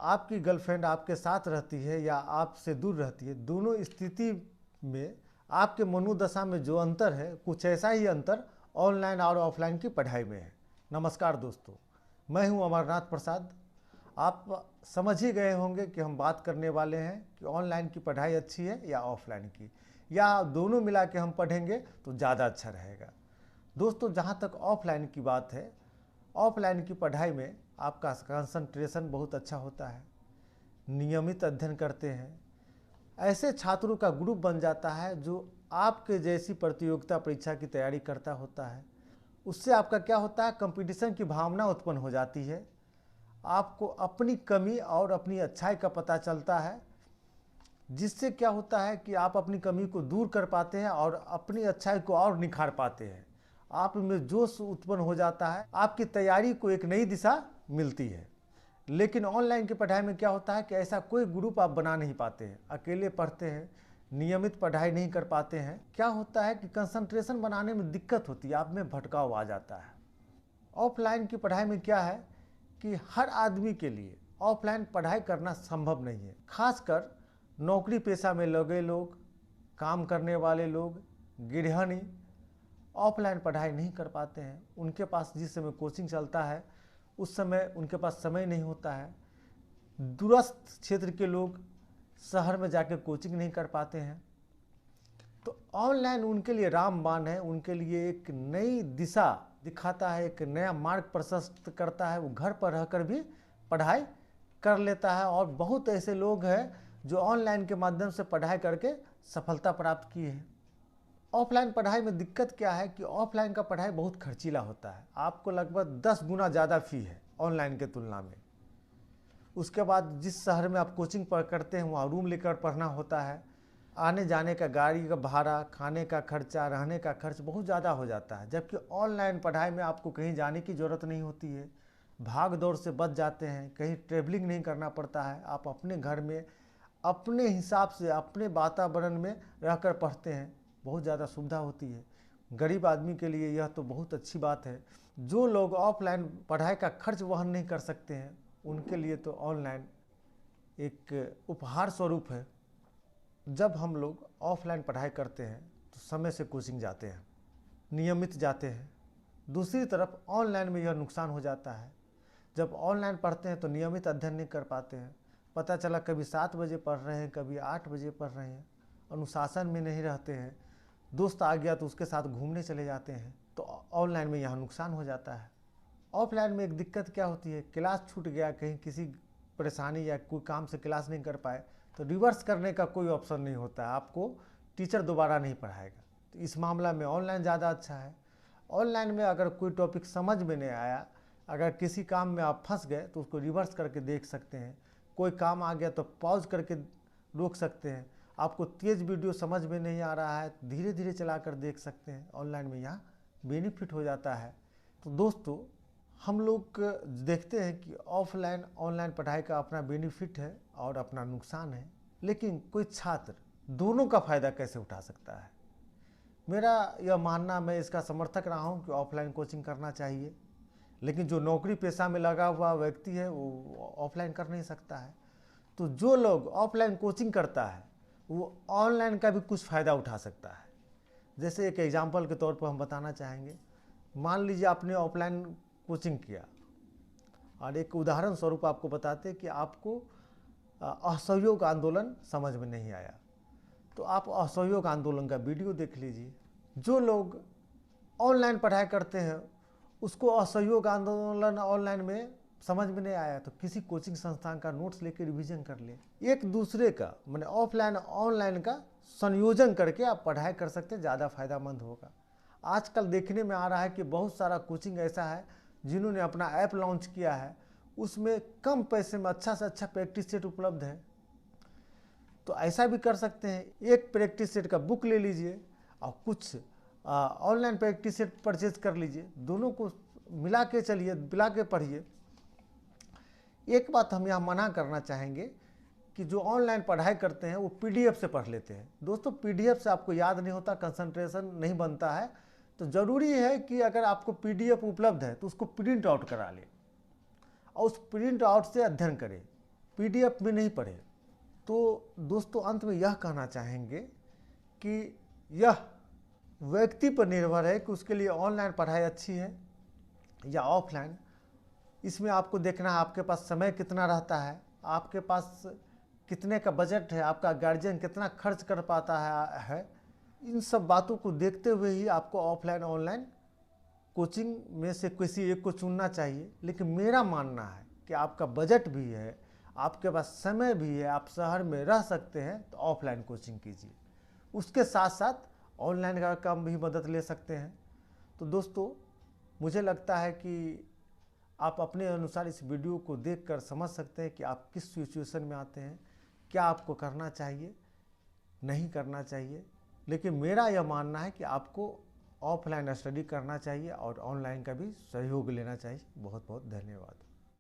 आपकी गर्लफ्रेंड आपके साथ रहती है या आपसे दूर रहती है, दोनों स्थिति में आपके मनोदशा में जो अंतर है, कुछ ऐसा ही अंतर ऑनलाइन और ऑफलाइन की पढ़ाई में है। नमस्कार दोस्तों, मैं हूं अमरनाथ प्रसाद। आप समझ ही गए होंगे कि हम बात करने वाले हैं कि ऑनलाइन की पढ़ाई अच्छी है या ऑफलाइन की, या दोनों मिला के हम पढ़ेंगे तो ज़्यादा अच्छा रहेगा। दोस्तों, जहाँ तक ऑफलाइन की बात है, ऑफलाइन की पढ़ाई में आपका कंसंट्रेशन बहुत अच्छा होता है, नियमित अध्ययन करते हैं, ऐसे छात्रों का ग्रुप बन जाता है जो आपके जैसी प्रतियोगिता परीक्षा की तैयारी करता होता है। उससे आपका क्या होता है, कंपटीशन की भावना उत्पन्न हो जाती है। आपको अपनी कमी और अपनी अच्छाई का पता चलता है, जिससे क्या होता है कि आप अपनी कमी को दूर कर पाते हैं और अपनी अच्छाई को और निखार पाते हैं। आप में जोश उत्पन्न हो जाता है, आपकी तैयारी को एक नई दिशा मिलती है। लेकिन ऑनलाइन की पढ़ाई में क्या होता है कि ऐसा कोई ग्रुप आप बना नहीं पाते हैं, अकेले पढ़ते हैं, नियमित पढ़ाई नहीं कर पाते हैं। क्या होता है कि कंसंट्रेशन बनाने में दिक्कत होती है, आप में भटकाव आ जाता है। ऑफलाइन की पढ़ाई में क्या है कि हर आदमी के लिए ऑफलाइन पढ़ाई करना संभव नहीं है। खासकर नौकरी पेशा में लगे लोग, काम करने वाले लोग, गृहिणी ऑफलाइन पढ़ाई नहीं कर पाते हैं। उनके पास जिस समय कोचिंग चलता है उस समय उनके पास समय नहीं होता है। दूरस्थ क्षेत्र के लोग शहर में जाकर कोचिंग नहीं कर पाते हैं। तो ऑनलाइन उनके लिए रामबाण है, उनके लिए एक नई दिशा दिखाता है, एक नया मार्ग प्रशस्त करता है। वो घर पर रहकर भी पढ़ाई कर लेता है और बहुत ऐसे लोग हैं जो ऑनलाइन के माध्यम से पढ़ाई करके सफलता प्राप्त की है। ऑफलाइन पढ़ाई में दिक्कत क्या है कि ऑफलाइन का पढ़ाई बहुत खर्चीला होता है। आपको लगभग 10 गुना ज़्यादा फ़ी है ऑनलाइन के तुलना में। उसके बाद जिस शहर में आप कोचिंग करते हैं वहाँ रूम लेकर पढ़ना होता है। आने जाने का, गाड़ी का भाड़ा, खाने का खर्चा, रहने का खर्च बहुत ज़्यादा हो जाता है। जबकि ऑनलाइन पढ़ाई में आपको कहीं जाने की ज़रूरत नहीं होती है, भाग दौड़ से बच जाते हैं, कहीं ट्रेवलिंग नहीं करना पड़ता है। आप अपने घर में अपने हिसाब से अपने वातावरण में रहकर पढ़ते हैं, बहुत ज़्यादा सुविधा होती है। गरीब आदमी के लिए यह तो बहुत अच्छी बात है। जो लोग ऑफलाइन पढ़ाई का खर्च वहन नहीं कर सकते हैं, उनके लिए तो ऑनलाइन एक उपहार स्वरूप है। जब हम लोग ऑफलाइन पढ़ाई करते हैं तो समय से कोचिंग जाते हैं, नियमित जाते हैं। दूसरी तरफ ऑनलाइन में यह नुकसान हो जाता है, जब ऑनलाइन पढ़ते हैं तो नियमित अध्ययन नहीं कर पाते हैं। पता चला कभी 7 बजे पढ़ रहे हैं, कभी 8 बजे पढ़ रहे हैं, अनुशासन में नहीं रहते हैं। दोस्त आ गया तो उसके साथ घूमने चले जाते हैं, तो ऑनलाइन में यहाँ नुकसान हो जाता है। ऑफलाइन में एक दिक्कत क्या होती है, क्लास छूट गया, कहीं किसी परेशानी या कोई काम से क्लास नहीं कर पाए तो रिवर्स करने का कोई ऑप्शन नहीं होता है, आपको टीचर दोबारा नहीं पढ़ाएगा। तो इस मामला में ऑनलाइन ज़्यादा अच्छा है। ऑनलाइन में अगर कोई टॉपिक समझ में नहीं आया, अगर किसी काम में आप फंस गए तो उसको रिवर्स करके देख सकते हैं। कोई काम आ गया तो पॉज करके रोक सकते हैं। आपको तेज़ वीडियो समझ में नहीं आ रहा है, धीरे धीरे चला कर देख सकते हैं। ऑनलाइन में यहाँ बेनिफिट हो जाता है। तो दोस्तों, हम लोग देखते हैं कि ऑफलाइन ऑनलाइन पढ़ाई का अपना बेनिफिट है और अपना नुकसान है, लेकिन कोई छात्र दोनों का फ़ायदा कैसे उठा सकता है? मेरा यह मानना, मैं इसका समर्थक रहा हूँ कि ऑफलाइन कोचिंग करना चाहिए, लेकिन जो नौकरी पेशा में लगा हुआ व्यक्ति है वो ऑफलाइन कर नहीं सकता है। तो जो लोग ऑफलाइन कोचिंग करता है वो ऑनलाइन का भी कुछ फ़ायदा उठा सकता है। जैसे एक एग्जाम्पल के तौर पर हम बताना चाहेंगे। मान लीजिए आपने ऑफलाइन कोचिंग किया और एक उदाहरण स्वरूप आपको बताते कि आपको असहयोग आंदोलन समझ में नहीं आया, तो आप असहयोग आंदोलन का वीडियो देख लीजिए। जो लोग ऑनलाइन पढ़ाई करते हैं उसको असहयोग आंदोलन ऑनलाइन में समझ में नहीं आया तो किसी कोचिंग संस्थान का नोट्स लेकर रिवीजन कर ले। एक दूसरे का माने ऑफलाइन ऑनलाइन का संयोजन करके आप पढ़ाई कर सकते हैं, ज़्यादा फायदेमंद होगा। आजकल देखने में आ रहा है कि बहुत सारा कोचिंग ऐसा है जिन्होंने अपना ऐप लॉन्च किया है, उसमें कम पैसे में अच्छा से अच्छा प्रैक्टिस सेट उपलब्ध है। तो ऐसा भी कर सकते हैं, एक प्रैक्टिस सेट का बुक ले लीजिए और कुछ ऑनलाइन प्रैक्टिस सेट परचेज कर लीजिए, दोनों को मिला के चलिए, मिला के पढ़िए। एक बात हम यहाँ मना करना चाहेंगे कि जो ऑनलाइन पढ़ाई करते हैं वो पीडीएफ से पढ़ लेते हैं। दोस्तों, पीडीएफ से आपको याद नहीं होता, कंसंट्रेशन नहीं बनता है। तो ज़रूरी है कि अगर आपको पीडीएफ उपलब्ध है तो उसको प्रिंट आउट करा लें और उस प्रिंट आउट से अध्ययन करें। PDF में नहीं पढ़े। तो दोस्तों अंत में यह कहना चाहेंगे कि यह व्यक्ति पर निर्भर है कि उसके लिए ऑनलाइन पढ़ाई अच्छी है या ऑफलाइन। इसमें आपको देखना है आपके पास समय कितना रहता है, आपके पास कितने का बजट है, आपका गार्जियन कितना खर्च कर पाता है। इन सब बातों को देखते हुए ही आपको ऑफलाइन ऑनलाइन कोचिंग में से किसी एक को चुनना चाहिए। लेकिन मेरा मानना है कि आपका बजट भी है, आपके पास समय भी है, आप शहर में रह सकते हैं, तो ऑफलाइन कोचिंग कीजिए। उसके साथ साथ ऑनलाइन का काम भी मदद ले सकते हैं। तो दोस्तों मुझे लगता है कि आप अपने अनुसार इस वीडियो को देखकर समझ सकते हैं कि आप किस सिचुएशन में आते हैं, क्या आपको करना चाहिए, नहीं करना चाहिए। लेकिन मेरा यह मानना है कि आपको ऑफलाइन स्टडी करना चाहिए और ऑनलाइन का भी सहयोग लेना चाहिए। बहुत बहुत धन्यवाद।